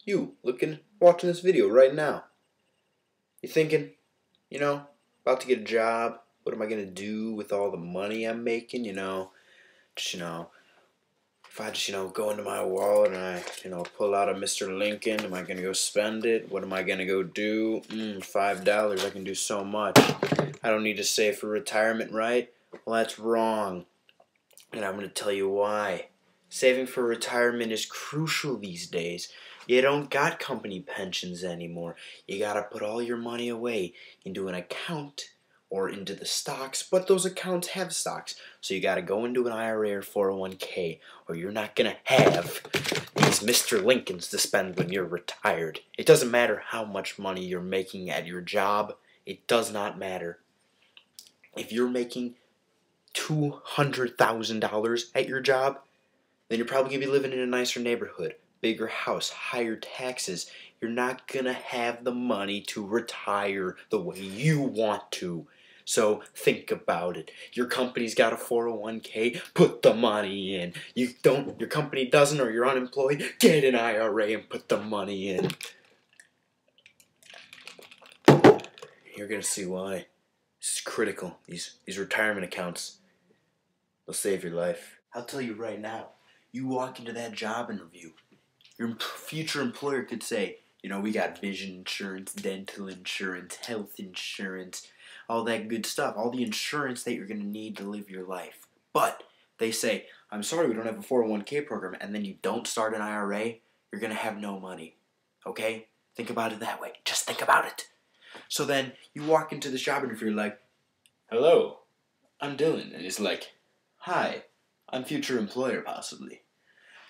You watching this video right now. You thinking, about to get a job. What am I gonna do with all the money I'm making? If I just, go into my wallet and I, pull out a Mr. Lincoln, am I gonna go spend it? What am I gonna go do? $5, I can do so much. I don't need to save for retirement, right? Well, that's wrong. And I'm gonna tell you why. Saving for retirement is crucial these days. You don't got company pensions anymore. You gotta put all your money away into an account or into the stocks, but those accounts have stocks. So you gotta go into an IRA or 401k, or you're not gonna have these Mr. Lincolns to spend when you're retired. It doesn't matter how much money you're making at your job. It does not matter. If you're making $200,000 at your job, then you're probably going to be living in a nicer neighborhood, bigger house, higher taxes. You're not going to have the money to retire the way you want to. So think about it. Your company's got a 401k, put the money in. Your company doesn't, or you're unemployed, get an IRA and put the money in. You're going to see why. This is critical. These retirement accounts, they'll save your life. I'll tell you right now. You walk into that job interview, your future employer could say, we got vision insurance, dental insurance, health insurance, all that good stuff, all the insurance that you're going to need to live your life. But they say, I'm sorry, we don't have a 401k program, and then you don't start an IRA, you're going to have no money. Okay? Think about it that way. Just think about it. So then you walk into this job interview, you're like, hello, I'm Dylan. And he's like, hi, I'm future employer, possibly.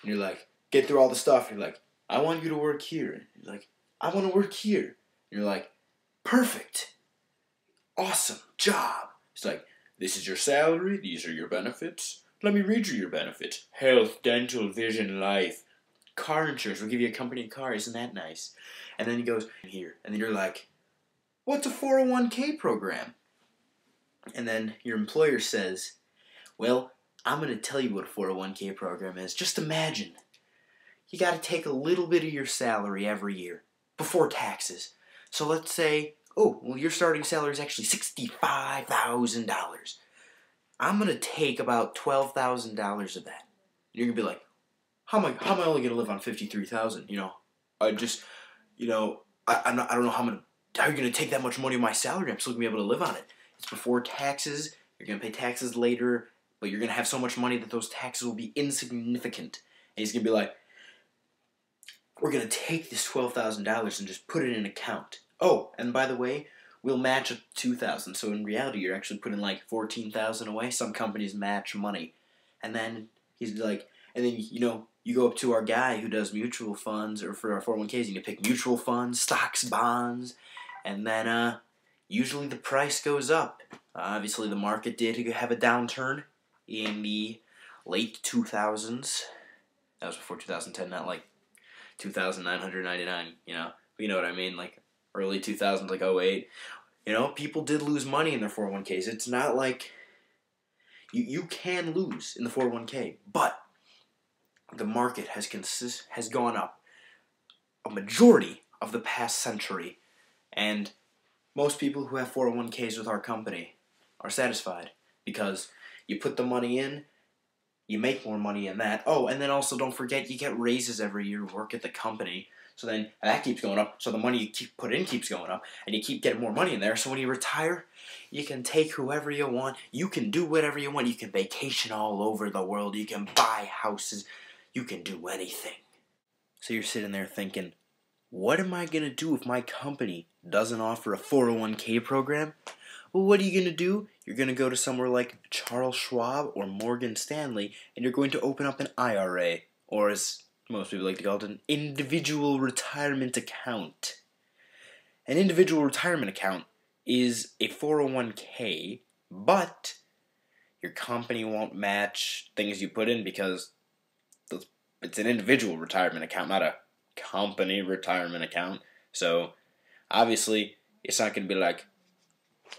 And you're like, get through all the stuff. You're like, I want you to work here. And you're like, I want to work here. And you're like, perfect. Awesome job. It's like, this is your salary. These are your benefits. Let me read you your benefits. Health, dental, vision, life. Car insurance. We'll give you a company car. Isn't that nice? And then he goes, here. And then you're like, what's a 401k program? And then your employer says, well, I'm going to tell you what a 401k program is. Just imagine. You got to take a little bit of your salary every year before taxes. So let's say, your starting salary is actually $65,000. I'm going to take about $12,000 of that. You're going to be like, how am I only going to live on $53,000? I don't know how you're going to take that much money of my salary. I'm still going to be able to live on it. It's before taxes. You're going to pay taxes later. But you're going to have so much money that those taxes will be insignificant. And he's going to be like, we're going to take this $12,000 and just put it in an account. Oh, and by the way, we'll match up $2,000. So in reality, you're actually putting like $14,000 away. Some companies match money. And then he's like, you go up to our guy who does mutual funds, or for our 401ks, you can pick mutual funds, stocks, bonds. And then usually the price goes up. Obviously, the market did have a downturn in the late 2000s. That was before 2010, not like 2,999, You know what I mean, like early 2000s, like '08. People did lose money in their 401ks. It's not like you can lose in the 401k, but the market has gone up a majority of the past century, and most people who have 401ks with our company are satisfied because you put the money in, you make more money in that. Oh, and then also don't forget you get raises every year to work at the company. So then that keeps going up. So the money you put in keeps going up, and you keep getting more money in there. So when you retire, you can take whoever you want. You can do whatever you want. You can vacation all over the world. You can buy houses. You can do anything. So you're sitting there thinking, what am I going to do if my company doesn't offer a 401k program? Well, what are you going to do? You're going to go to somewhere like Charles Schwab or Morgan Stanley, and you're going to open up an IRA, or as most people like to call it, an individual retirement account. An individual retirement account is a 401k, but your company won't match things you put in because it's an individual retirement account, not a company retirement account. So, obviously, it's not going to be like,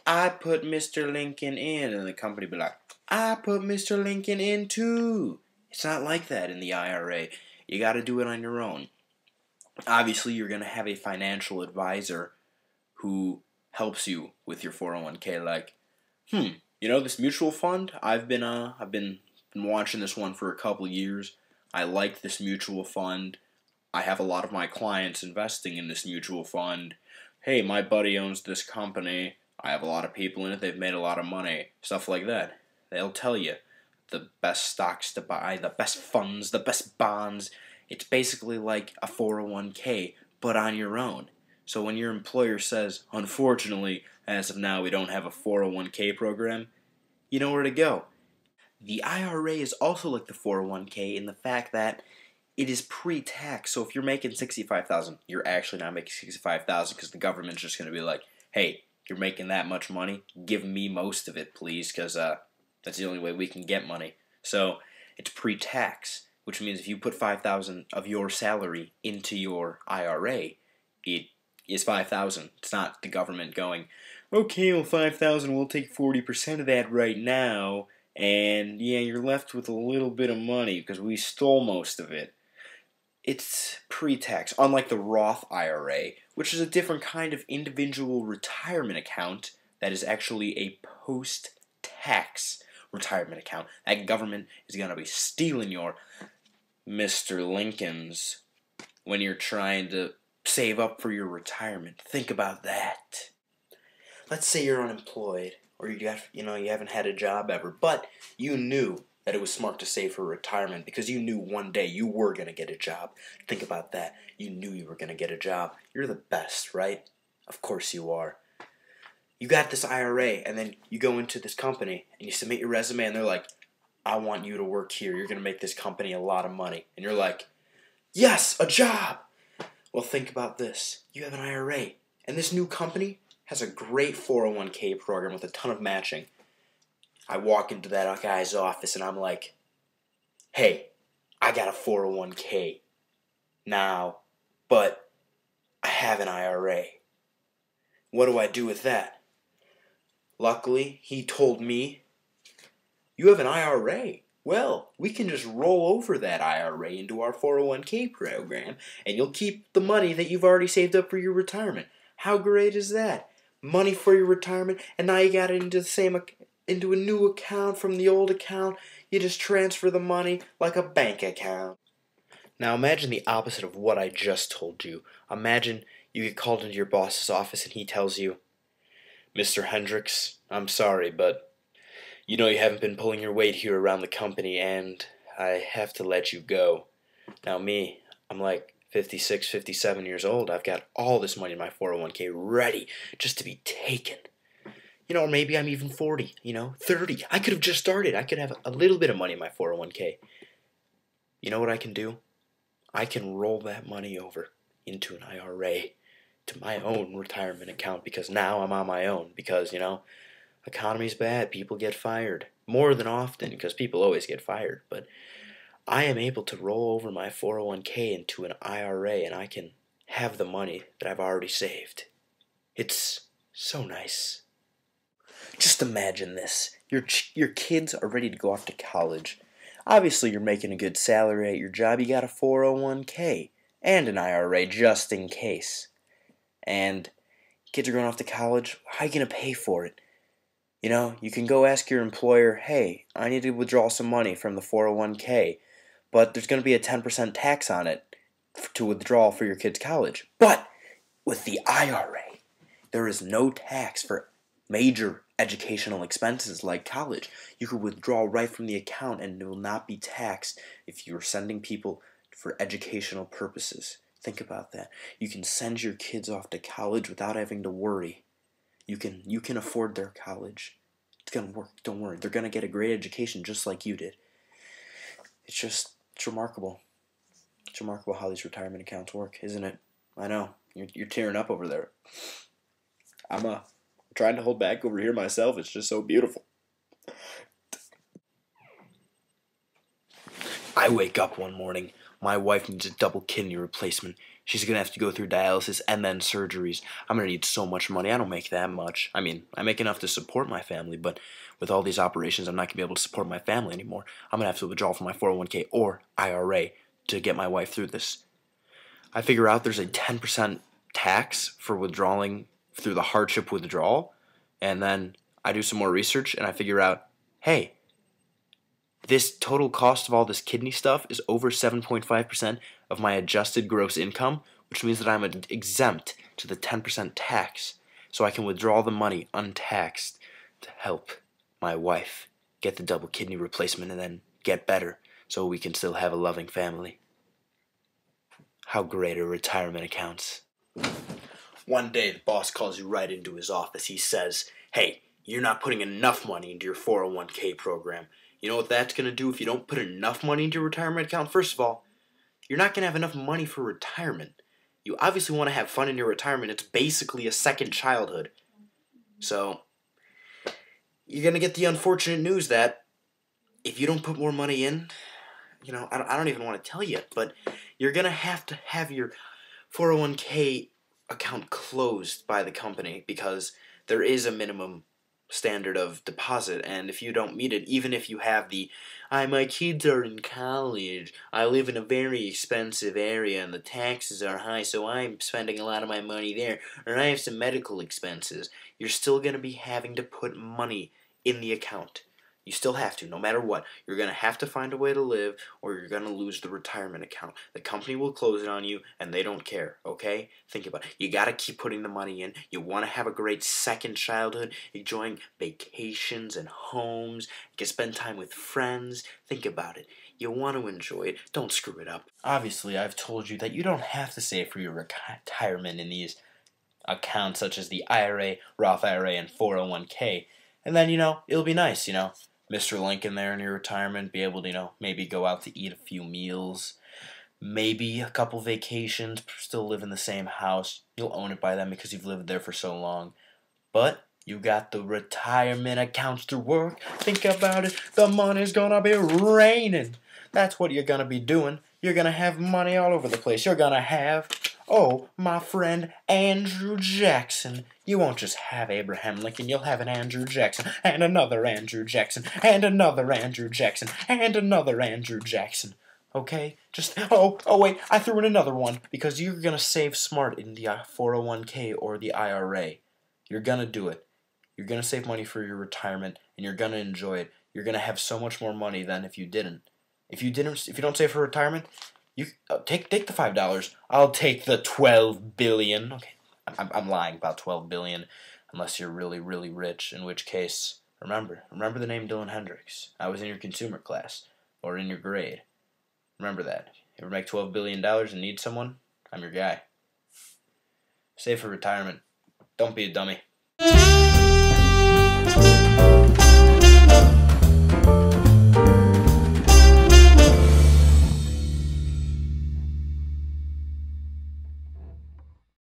I put Mr. Lincoln in, and the company be like, I put Mr. Lincoln in too. It's not like that in the IRA. You got to do it on your own. Obviously, you're going to have a financial advisor who helps you with your 401k. Like, this mutual fund, I've been watching this one for a couple years. I like this mutual fund. I have a lot of my clients investing in this mutual fund. Hey, my buddy owns this company. I have a lot of people in it. They've made a lot of money. Stuff like that. They'll tell you the best stocks to buy, the best funds, the best bonds. It's basically like a 401k, but on your own. So when your employer says, unfortunately, as of now, we don't have a 401k program, you know where to go. The IRA is also like the 401k in the fact that it is pre-tax. So if you're making $65,000, you're actually not making $65,000 because the government's just going to be like, hey, you're making that much money, give me most of it, please, because that's the only way we can get money. So it's pre-tax, which means if you put $5,000 of your salary into your IRA, it is $5,000. It's not the government going, okay, well, $5,000, we'll take 40% of that right now, and yeah, you're left with a little bit of money because we stole most of it. It's pre-tax, unlike the Roth IRA, which is a different kind of individual retirement account that is actually a post-tax retirement account. That government is going to be stealing your Mr. Lincolns when you're trying to save up for your retirement. Think about that. Let's say you're unemployed, or you haven't had a job ever, but you knew that it was smart to save for retirement because you knew one day you were going to get a job. Think about that. You knew you were going to get a job. You're the best, right? Of course you are. You got this IRA, and then you go into this company, and you submit your resume, and they're like, I want you to work here. You're going to make this company a lot of money. And you're like, yes, a job! Well, think about this. You have an IRA, and this new company has a great 401k program with a ton of matching. I walk into that guy's office and I'm like, hey, I got a 401k now, but I have an IRA. What do I do with that? Luckily, he told me, you have an IRA. Well, we can just roll over that IRA into our 401k program, and you'll keep the money that you've already saved up for your retirement. How great is that? Money for your retirement, and now you got it into a new account from the old account. You just transfer the money like a bank account. Now imagine the opposite of what I just told you. Imagine you get called into your boss's office and he tells you, Mr. Hendricks, I'm sorry, but you haven't been pulling your weight here around the company and I have to let you go. Now me, I'm like 56, 57 years old. I've got all this money in my 401k ready just to be taken. Or maybe I'm even 40, 30. I could have just started. I could have a little bit of money in my 401k. You know what I can do? I can roll that money over into an IRA to my own retirement account because now I'm on my own because, economy's bad. People get fired. More than often because people always get fired. But I am able to roll over my 401k into an IRA and I can have the money that I've already saved. It's so nice. Just imagine this. Your kids are ready to go off to college. Obviously, you're making a good salary at your job. You got a 401k and an IRA just in case. And kids are going off to college. How are you going to pay for it? You can go ask your employer, hey, I need to withdraw some money from the 401k, but there's going to be a 10% tax on it to withdraw for your kid's college. But with the IRA, there is no tax for major educational expenses like college. You could withdraw right from the account and it will not be taxed if you're sending people for educational purposes. Think about that. You can send your kids off to college without having to worry. You can afford their college. It's gonna work. Don't worry. They're gonna get a great education just like you did. It's remarkable. It's remarkable how these retirement accounts work, isn't it? I know. You're tearing up over there. I'm trying to hold back over here myself. It's just so beautiful. I wake up one morning. My wife needs a double kidney replacement. She's going to have to go through dialysis and then surgeries. I'm going to need so much money. I don't make that much. I mean, I make enough to support my family, but with all these operations, I'm not going to be able to support my family anymore. I'm going to have to withdraw from my 401k or IRA to get my wife through this. I figure out there's a 10% tax for withdrawing through the hardship withdrawal, and then I do some more research and I figure out, hey, this total cost of all this kidney stuff is over 7.5% of my adjusted gross income, which means that I'm exempt to the 10% tax, so I can withdraw the money untaxed to help my wife get the double kidney replacement and then get better so we can still have a loving family. How great are retirement accounts? One day the boss calls you right into his office. He says, hey, you're not putting enough money into your 401k program. You know what that's going to do if you don't put enough money into your retirement account? First of all, you're not going to have enough money for retirement. You obviously want to have fun in your retirement. It's basically a second childhood. So, you're going to get the unfortunate news that if you don't put more money in, you know, I don't even want to tell you, but you're going to have your 401k account closed by the company because there is a minimum standard of deposit, and if you don't meet it, even if you have my kids are in college, I live in a very expensive area and the taxes are high, so I'm spending a lot of my money there, or I have some medical expenses, you're still going to be having to put money in the account. You still have to, no matter what. You're going to have to find a way to live, or you're going to lose the retirement account. The company will close it on you, and they don't care, okay? Think about it. You got to keep putting the money in. You want to have a great second childhood, enjoying vacations and homes. You can spend time with friends. Think about it. You want to enjoy it. Don't screw it up. Obviously, I've told you that you don't have to save for your retirement in these accounts, such as the IRA, Roth IRA, and 401k. And then, it'll be nice, Mr. Lincoln there in your retirement, be able to, maybe go out to eat a few meals, maybe a couple vacations, still live in the same house. You'll own it by then because you've lived there for so long. But you got the retirement accounts to work. Think about it. The money's gonna be raining. That's what you're gonna be doing. You're gonna have money all over the place. You're gonna have, my friend Andrew Jackson. You won't just have Abraham Lincoln, you'll have an Andrew Jackson, and another Andrew Jackson, and another Andrew Jackson, and another Andrew Jackson. Okay? Wait, I threw in another one, because you're gonna save smart in the 401k or the IRA. You're gonna do it. You're gonna save money for your retirement, and you're gonna enjoy it. You're gonna have so much more money than if you didn't. If you don't save for retirement, you take the $5. I'll take the 12 billion. Okay, I'm lying about 12 billion, unless you're really, really rich. In which case, remember the name Dylan Hendricks. I was in your consumer class or in your grade. Remember that. You ever make $12 billion and need someone? I'm your guy. Save for retirement. Don't be a dummy.